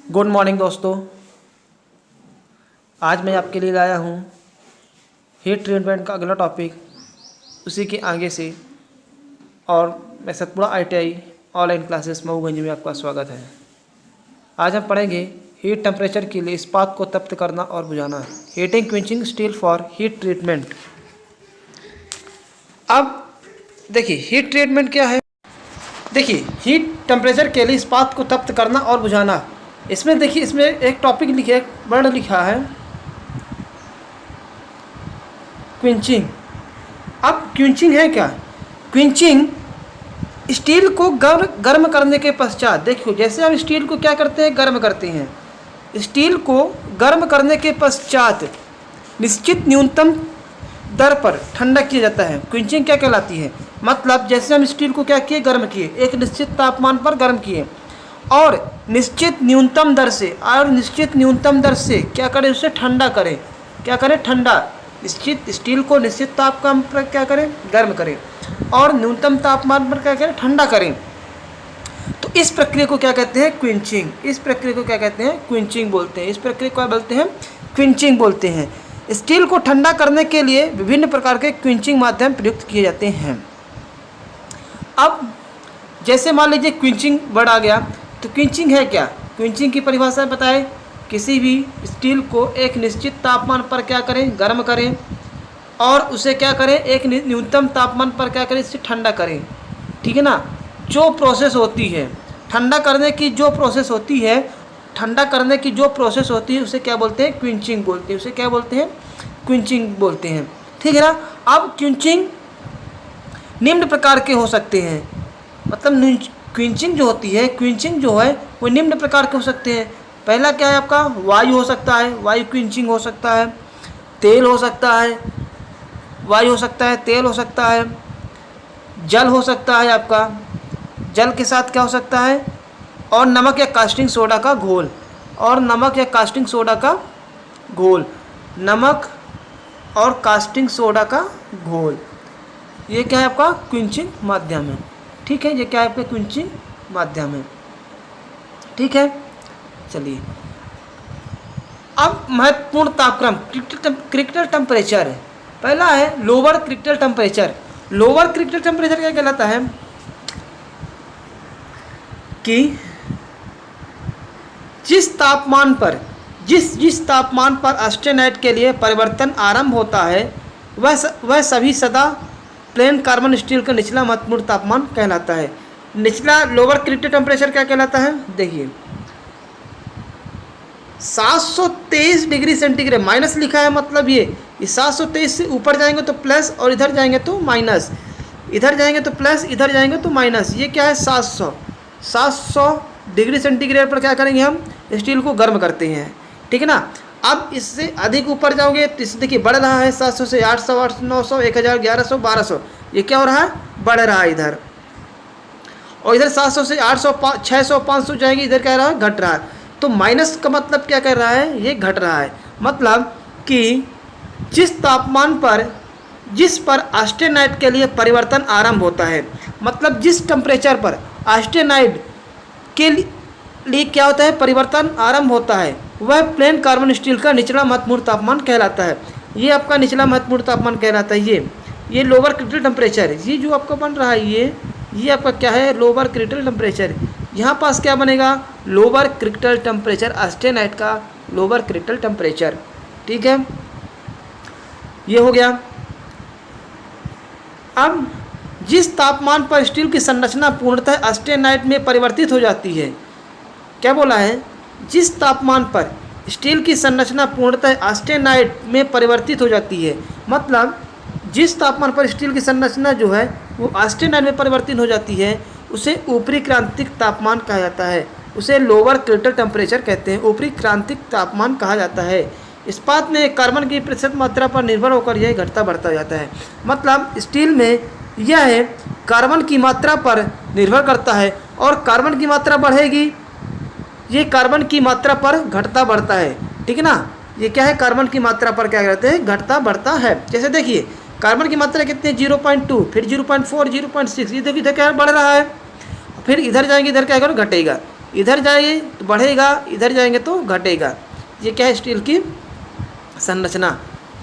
Good morning दोस्तों। आज मैं आपके लिए लाया हूँ हीट ट्रीटमेंट का अगला टॉपिक, उसी के आगे से। और मैं Satpura ITI online classes Mauganj में आपका स्वागत है। आज हम पढ़ेंगे हीट टेम्परेचर के लिए इस्पात को तप्त करना और बुझाना, heating quenching steel for heat treatment. अब देखिए हीट ट्रीटमेंट क्या है। देखिए हीट टेम्परेचर के लिए इस्पात को तप्त करना और बुझाना। इसमें देखिए, इसमें एक टॉपिक लिखे, एक वर्ड लिखा है क्विंचिंग। अब क्विंचिंग है क्या? क्विंचिंग स्टील को गर्म करने के पश्चात, देखिए जैसे हम स्टील को क्या करते हैं, गर्म करते हैं। स्टील को गर्म करने के पश्चात निश्चित न्यूनतम दर पर ठंडा किया जाता है। क्विंचिंग क्या कहलाती है? मतलब जैसे हम स्टील को क्या किए, गर्म किए, एक निश्चित तापमान पर गर्म किए और निश्चित न्यूनतम दर से क्या करें, उसे ठंडा करें। क्या करें? ठंडा। निश्चित स्टील को निश्चित तापमान पर क्या करें, गर्म करें और न्यूनतम तापमान पर क्या करें, ठंडा करें। तो इस प्रक्रिया को क्या कहते हैं? क्विंचिंग। इस प्रक्रिया को क्या कहते हैं? क्विंचिंग बोलते हैं। इस प्रक्रिया को क्या बोलते हैं? क्विंचिंग बोलते हैं। स्टील को ठंडा करने के लिए विभिन्न प्रकार के क्विंचिंग माध्यम प्रयुक्त किए जाते हैं। अब जैसे मान लीजिए क्विंचिंग वर्ड आ गया, तो क्विंचिंग है क्या? क्विंचिंग की परिभाषा बताएं। किसी भी स्टील को एक निश्चित तापमान पर क्या करें, गर्म करें और उसे क्या करें, एक न्यूनतम तापमान पर क्या करें, इसे ठंडा करें। ठीक है ना? जो प्रोसेस होती है ठंडा करने की, जो प्रोसेस होती है उसे क्या बोलते हैं? क्विंचिंग बोलते हैं। उसे क्या बोलते हैं? क्विंचिंग बोलते हैं। ठीक है ना? अब क्विंचिंग निम्न प्रकार के हो सकते हैं। मतलब क्विंचिंग जो है वो निम्न प्रकार के हो सकते हैं। पहला क्या है आपका? वायु हो सकता है, वायु क्विंचिंग हो सकता है। तेल हो सकता है, वायु हो सकता है, तेल हो सकता है। जल हो सकता है आपका, जल के साथ क्या हो सकता है, और नमक या कास्टिंग सोडा का घोल। नमक और कास्टिंग सोडा का घोल, ये क्या है आपका? क्विंचिंग माध्यम है। ठीक है, ये क्या है आपका? क्विंचिंग माध्यम है। ठीक है, चलिए अब महत्वपूर्ण तापक्रम क्रिटिकल टेम्परेचर है। पहला है lower critical temperature. Lower critical temperature क्या कहलाता है कि जिस तापमान पर ऑस्टेनाइट के लिए परिवर्तन आरंभ होता है वह सभी सदा प्लेन कार्बन स्टील का निचला महत्वपूर्ण तापमान कहलाता है। निचला लोअर क्रिटिकल टेम्परेचर क्या कहलाता है? देखिए 723 डिग्री सेंटीग्रेड, माइनस लिखा है, मतलब ये 723 से ऊपर जाएंगे तो प्लस और इधर जाएंगे तो माइनस, इधर जाएंगे तो प्लस, इधर जाएंगे तो माइनस। ये क्या है? 700 डिग्री सेंटीग्रेड पर क्या करेंगे, हम स्टील को गर्म करते हैं। ठीक है ना? अब इससे अधिक ऊपर जाओगे तो इससे देखिए बढ़ रहा है, 700 से 800, 800, 900, 1000, 1100, 1200। ये क्या हो रहा है? बढ़ रहा है इधर। और इधर 700 से 800, 600, 500 जाएगी, इधर क्या रहा है? घट रहा है। तो माइनस का मतलब क्या कर रहा है? ये घट रहा है। मतलब कि जिस पर ऑस्टेनाइट के लिए परिवर्तन आरंभ होता है, मतलब जिस टेम्परेचर पर ऑस्टेनाइट के लिए क्या होता है, परिवर्तन आरंभ होता है, वह प्लेन कार्बन स्टील का निचला महत्वपूर्ण तापमान कहलाता है। ये आपका निचला महत्वपूर्ण तापमान कहलाता है। ये लोअर क्रिटिकल टेम्परेचर, ये जो आपका बन रहा है, ये आपका क्या है? Lower critical temperature. यहाँ पास क्या बनेगा? लोअर क्रिटिकल टेम्परेचर, ऑस्टेनाइट का लोअर क्रिटिकल टेम्परेचर। ठीक है, ये हो गया। अब जिस तापमान पर स्टील की संरचना पूर्णतः ऑस्टेनाइट में परिवर्तित हो जाती है, क्या बोला है? जिस तापमान पर स्टील की संरचना पूर्णतः ऑस्टेनाइट में परिवर्तित हो जाती है, मतलब जिस तापमान पर स्टील की संरचना जो है वो ऑस्टेनाइट में परिवर्तित हो जाती है, उसे ऊपरी क्रांतिक तापमान कहा जाता है। उसे लोअर क्रिटिकल टेम्परेचर कहते हैं। ऊपरी क्रांतिक तापमान कहा जाता है। इस्पात में कार्बन की प्रतिशत मात्रा पर निर्भर होकर यह घटता बढ़ता जाता है। मतलब स्टील में यह है कार्बन की मात्रा पर निर्भर करता है, और कार्बन की मात्रा बढ़ेगी, ये कार्बन की मात्रा पर घटता बढ़ता है। ठीक है ना? ये क्या है? कार्बन की मात्रा पर क्या कहते हैं? घटता बढ़ता है। जैसे देखिए कार्बन की मात्रा कितनी है? 0.2, फिर 0.4, 0.6, ये देखिए इधर क्या बढ़ रहा है, फिर इधर जाएंगे, इधर क्या करो? घटेगा। इधर जाएंगे तो बढ़ेगा, इधर जाएंगे तो घटेगा। ये क्या है? स्टील की संरचना।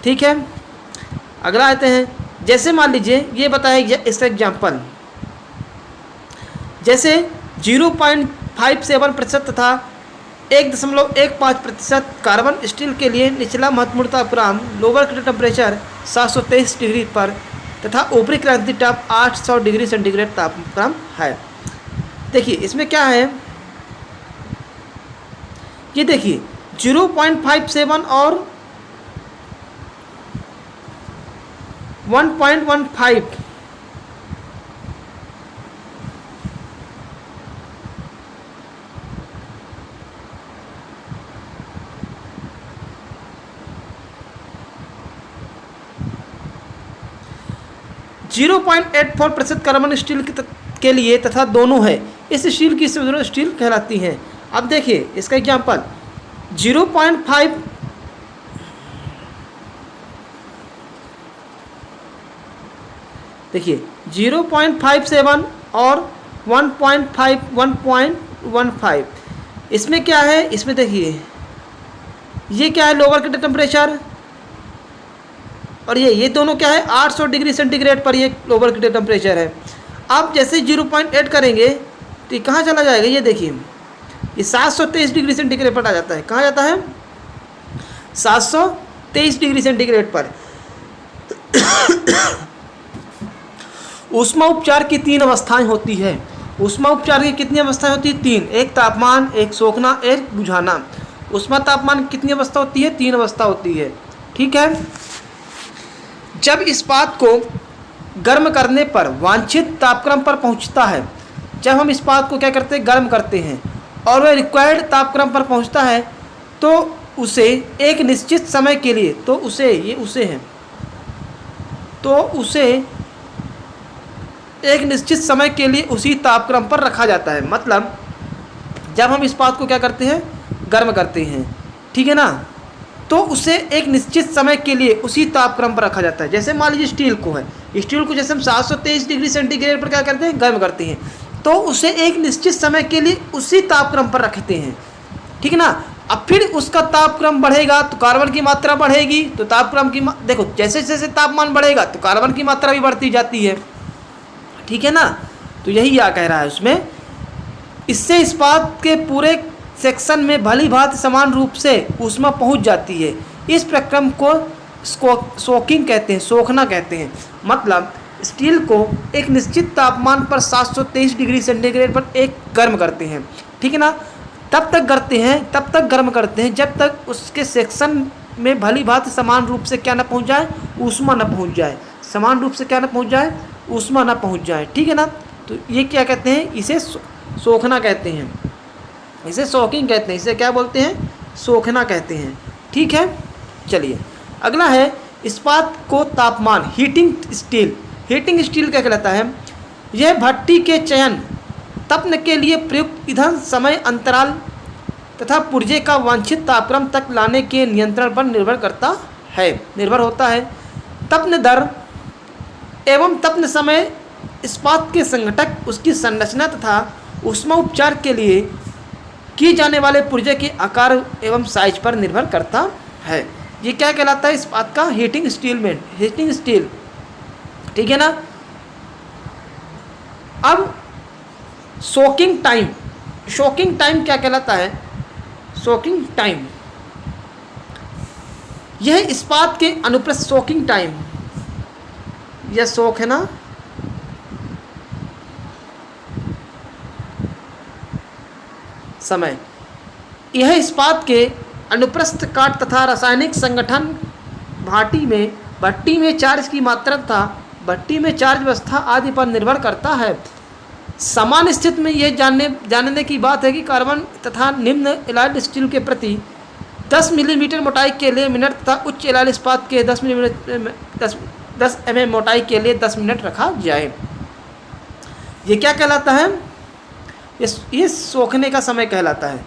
ठीक है, अगला आते हैं। जैसे मान लीजिए ये बताया इसका एग्जाम्पल, जैसे 0.57% तथा 1.15% कार्बन स्टील के लिए निचला महत्वपूर्ण तापक्रम लोअर क्रिटिकल टेम्परेचर 723 डिग्री पर तथा ऊपरी क्रांति ताप 800 डिग्री सेंटीग्रेड तापक्रम है। देखिए इसमें क्या है, ये देखिए 0.57 और 1.15 0.84% कार्बन स्टील के लिए तथा दोनों है। इस स्टील की स्टील कहलाती है। अब देखिए इसका एग्जाम्पल 0.5 देखिए 0.57 और 1.15 इसमें क्या है, इसमें देखिए ये क्या है लोअर क्रिटिकल टेम्परेचर, और ये दोनों क्या है 800 डिग्री सेंटीग्रेड पर ये लोअर क्रिटिकल टेम्परेचर है। अब जैसे 0.8 करेंगे तो ये कहाँ चला जाएगा, ये देखिए ये 723 डिग्री सेंटीग्रेड पर आ जाता है। कहाँ जाता है? 723 डिग्री सेंटीग्रेड पर। ऊष्मा उपचार की 3 अवस्थाएं होती है। ऊष्मा उपचार की कितनी अवस्थाएं होती है? 3। एक तापमान, एक सोखना, एक बुझाना। ऊष्मा तापमान कितनी अवस्था होती है? 3 अवस्था होती है। ठीक है, जब इस्पात को गर्म करने पर वांछित तापक्रम पर पहुंचता है, जब हम इस्पात को क्या करते हैं? गर्म करते हैं और वह रिक्वायर्ड तापक्रम पर पहुंचता है तो उसे एक निश्चित समय के लिए, तो उसे एक निश्चित समय के लिए उसी तापक्रम पर रखा जाता है। मतलब जब हम इस्पात को क्या करते हैं? गर्म करते हैं, ठीक है ना, तो उसे एक निश्चित समय के लिए उसी तापक्रम पर रखा जाता है। जैसे मान लीजिए स्टील को है, स्टील को जैसे हम 723 डिग्री सेंटीग्रेड पर क्या करते हैं? गर्म करते हैं, तो उसे एक निश्चित समय के लिए उसी तापक्रम पर रखते हैं। ठीक है ना। अब फिर उसका तापक्रम बढ़ेगा तो कार्बन की मात्रा बढ़ेगी, तो तापक्रम की देखो जैसे जैसे तापमान बढ़ेगा तो कार्बन की मात्रा भी बढ़ती जाती है। ठीक है ना। तो यही क्या कह रहा है उसमें, इससे इस्पात के पूरे सेक्शन में भली भांति समान रूप से ऊष्मा पहुंच जाती है। इस प्रक्रम को सोकिंग कहते हैं, सोखना कहते हैं। मतलब स्टील को एक निश्चित तापमान पर 723 डिग्री सेंटीग्रेड पर एक गर्म करते हैं। ठीक है ना। तब तक गर्म करते हैं जब तक उसके सेक्शन में भली भांति समान रूप से क्या ना पहुंच जाए? ऊष्मा ना पहुंच जाए। समान रूप से क्या ना पहुंच जाए? ऊष्मा ना पहुंच जाए। ठीक है ना। तो ये क्या कहते हैं? इसे सोखना कहते हैं, इसे सोकिंग कहते हैं, इसे क्या बोलते हैं? सोखना कहते हैं। ठीक है। चलिए अगला है इस्पात को तापमान, हीटिंग स्टील। हीटिंग स्टील क्या कहलाता है? यह भट्टी के चयन, तपन के लिए प्रयुक्त ईंधन, समय अंतराल तथा पुर्जे का वांछित तापक्रम तक लाने के नियंत्रण पर निर्भर होता है। तपन दर एवं तपन समय इस्पात के संघटक, उसकी संरचना तथा ऊष्मा उपचार के लिए किए जाने वाले पुर्जे के आकार एवं साइज पर निर्भर करता है। ये क्या कहलाता है? इस्पात का हीटिंग स्टील में, हीटिंग स्टील। ठीक है ना। अब सोकिंग टाइम, सोकिंग टाइम क्या कहलाता है? सोकिंग टाइम यह इस्पात के अनुप्रस्थ सोकिंग टाइम, यह सोख है ना, समय, यह इस्पात के अनुप्रस्थ काट तथा रासायनिक संगठन, भट्टी में चार्ज की मात्रा तथा भट्टी में चार्ज व्यवस्था आदि पर निर्भर करता है। समान स्थिति में यह जानने की बात है कि कार्बन तथा निम्न एलाइड स्टील के प्रति 10 मिलीमीटर मोटाई के लिए मिनट तथा उच्च एलाइड इस्पात के 10 mm मोटाई के लिए 10 मिनट रखा जाए। ये क्या कहलाता है? ये सोखने का समय कहलाता है।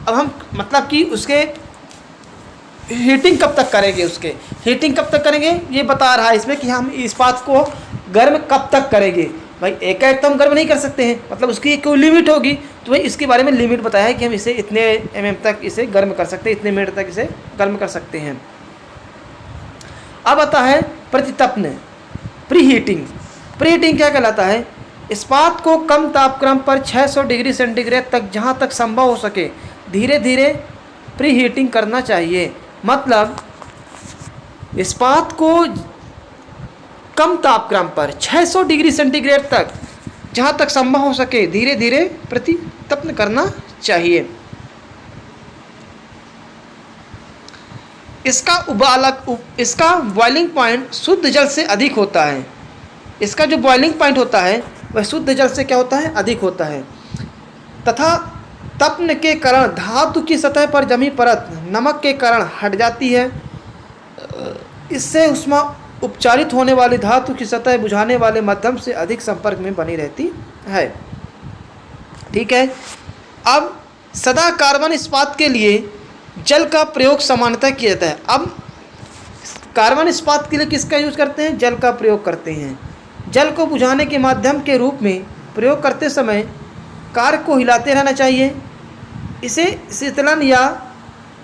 अब हम मतलब कि उसके हीटिंग कब तक करेंगे, उसके हीटिंग कब तक करेंगे ये बता रहा है इसमें कि हम इस्पात को गर्म कब तक करेंगे। भाई एक तो हम गर्म नहीं कर सकते हैं, मतलब उसकी कोई लिमिट होगी। तो भाई इसके बारे में लिमिट बताया है कि हम इसे इतने mm तक इसे गर्म कर सकते हैं, इतने मिनट तक इसे गर्म कर सकते हैं। अब आता है प्रतितपन, प्रीहीटिंग। प्रीहीटिंग क्या कहलाता है? इस्पात को कम तापक्रम पर 600 डिग्री सेंटीग्रेड तक जहाँ तक संभव हो सके धीरे धीरे प्रीहीटिंग करना चाहिए। मतलब इस्पात को कम तापक्रम पर 600 डिग्री सेंटीग्रेड तक जहाँ तक संभव हो सके धीरे धीरे प्रतितपन करना चाहिए। इसका बॉइलिंग पॉइंट शुद्ध जल से अधिक होता है। इसका जो बॉइलिंग पॉइंट होता है वह शुद्ध जल से क्या होता है? अधिक होता है। तथा तपन के कारण धातु की सतह पर जमी परत नमक के कारण हट जाती है। इससे ऊष्मा उपचारित होने वाली धातु की सतह बुझाने वाले माध्यम से अधिक संपर्क में बनी रहती है। ठीक है। अब सदा कार्बन इस्पात के लिए जल का प्रयोग सामान्यतः किया जाता है। अब कार्बन इस्पात के लिए किसका यूज़ करते हैं? जल का प्रयोग करते हैं। जल को बुझाने के माध्यम के रूप में प्रयोग करते समय कार को हिलाते रहना चाहिए। इसे शीतलन या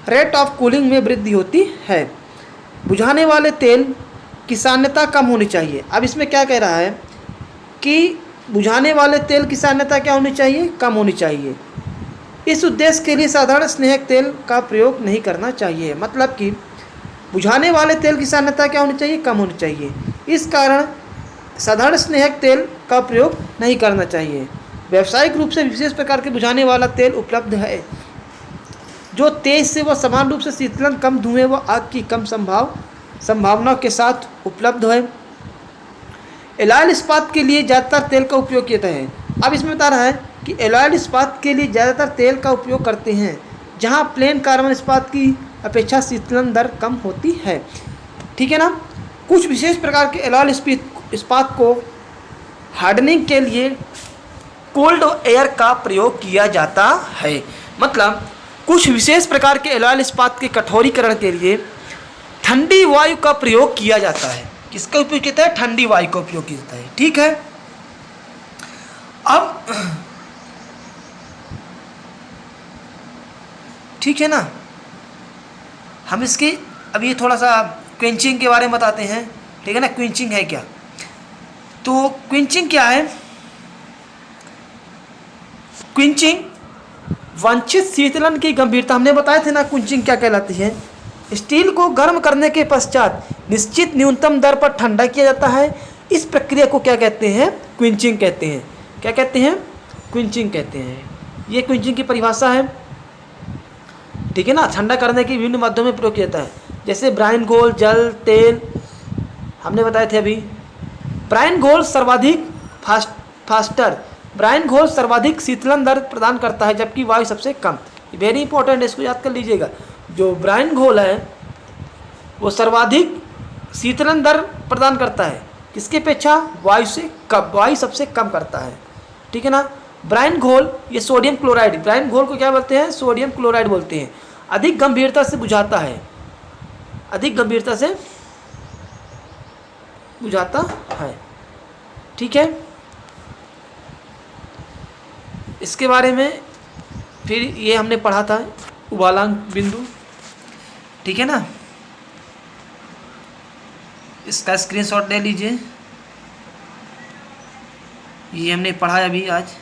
रेट ऑफ कूलिंग में वृद्धि होती है। बुझाने वाले तेल की सान्द्रता कम होनी चाहिए। अब इसमें क्या कह रहा है कि बुझाने वाले तेल की सान्द्रता क्या होनी चाहिए? कम होनी चाहिए। इस उद्देश्य के लिए साधारण स्नेहक तेल का प्रयोग नहीं करना चाहिए। मतलब कि बुझाने वाले तेल की सान्द्रता क्या होनी चाहिए? कम होनी चाहिए। इस कारण साधारण स्नेहक तेल का प्रयोग नहीं करना चाहिए। व्यावसायिक रूप से विशेष प्रकार के बुझाने वाला तेल उपलब्ध है जो तेज से व समान रूप से शीतलन, कम धुएं व आग की कम संभावना के साथ उपलब्ध है। एलॉयल इस्पात के लिए ज़्यादातर तेल का उपयोग किया जाता है। अब इसमें बता रहा है कि एलॉयल इस्पात के लिए ज़्यादातर तेल का उपयोग करते हैं जहां प्लेन कार्बन इस्पात की अपेक्षा शीतलन दर कम होती है। ठीक है ना। कुछ विशेष प्रकार के एलॉयल इस्पात को हार्डनिंग के लिए कोल्ड एयर का प्रयोग किया जाता है। मतलब कुछ विशेष प्रकार के एलॉयल इस्पात के कठोरीकरण के लिए ठंडी वायु का प्रयोग किया जाता है। किसका उपयोग किया जाता है? ठंडी वायु का उपयोग किया जाता है। ठीक है। अब ठीक है ना, हम इसकी अभी थोड़ा सा क्विंचिंग के बारे में बताते हैं। ठीक है ना। क्विंचिंग है क्या? तो क्विंचिंग क्या है? क्विंचिंग वांछित शीतलन की गंभीरता, हमने बताए थे ना क्विंचिंग क्या कहलाती है। स्टील को गर्म करने के पश्चात निश्चित न्यूनतम दर पर ठंडा किया जाता है। इस प्रक्रिया को क्या कहते हैं? क्विंचिंग कहते हैं। क्या कहते हैं? क्विंचिंग कहते हैं। ये क्विंचिंग की परिभाषा है। ठीक है ना। ठंडा करने की विभिन्न माध्यमों में प्रयोग किया जाता है, जैसे ब्राइन घोल, जल, तेल, हमने बताए थे अभी। ब्राइन घोल सर्वाधिक ब्राइन घोल सर्वाधिक शीतलन दर प्रदान करता है जबकि वायु सबसे कम। वेरी इंपॉर्टेंट है, इसको याद कर लीजिएगा। जो ब्राइन घोल है वो सर्वाधिक शीतलन दर प्रदान करता है, किसके अपेक्षा? वायु से कम। वायु सबसे कम करता है। ठीक है ना। ब्राइन घोल, ये सोडियम क्लोराइड, ब्राइन घोल को क्या बोलते हैं? सोडियम क्लोराइड बोलते हैं। अधिक गंभीरता से बुझाता है, अधिक गंभीरता से बुझाता है। ठीक है। इसके बारे में फिर ये हमने पढ़ा था उबालांक बिंदु। ठीक है ना। इसका स्क्रीनशॉट ले लीजिए। ये हमने पढ़ा है अभी आज।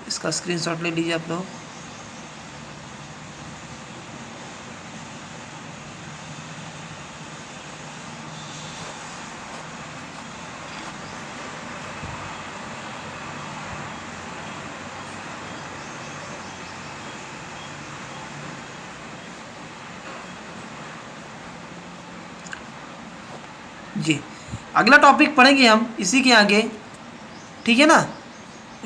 इसका स्क्रीनशॉट ले लीजिए आप लोग। जी, अगला टॉपिक पढ़ेंगे हम इसी के आगे। ठीक है ना।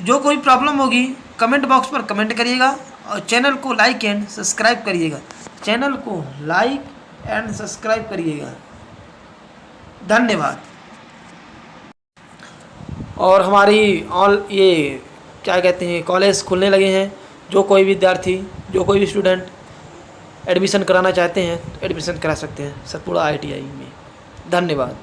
जो कोई प्रॉब्लम होगी कमेंट बॉक्स पर कमेंट करिएगा और चैनल को लाइक एंड सब्सक्राइब करिएगा। चैनल को लाइक एंड सब्सक्राइब करिएगा। धन्यवाद। और हमारी ऑल ये क्या कहते हैं, कॉलेज खुलने लगे हैं। जो कोई विद्यार्थी, जो कोई भी स्टूडेंट एडमिशन कराना चाहते हैं तो एडमिशन करा सकते हैं सतपुड़ा ITI में। धन्यवाद।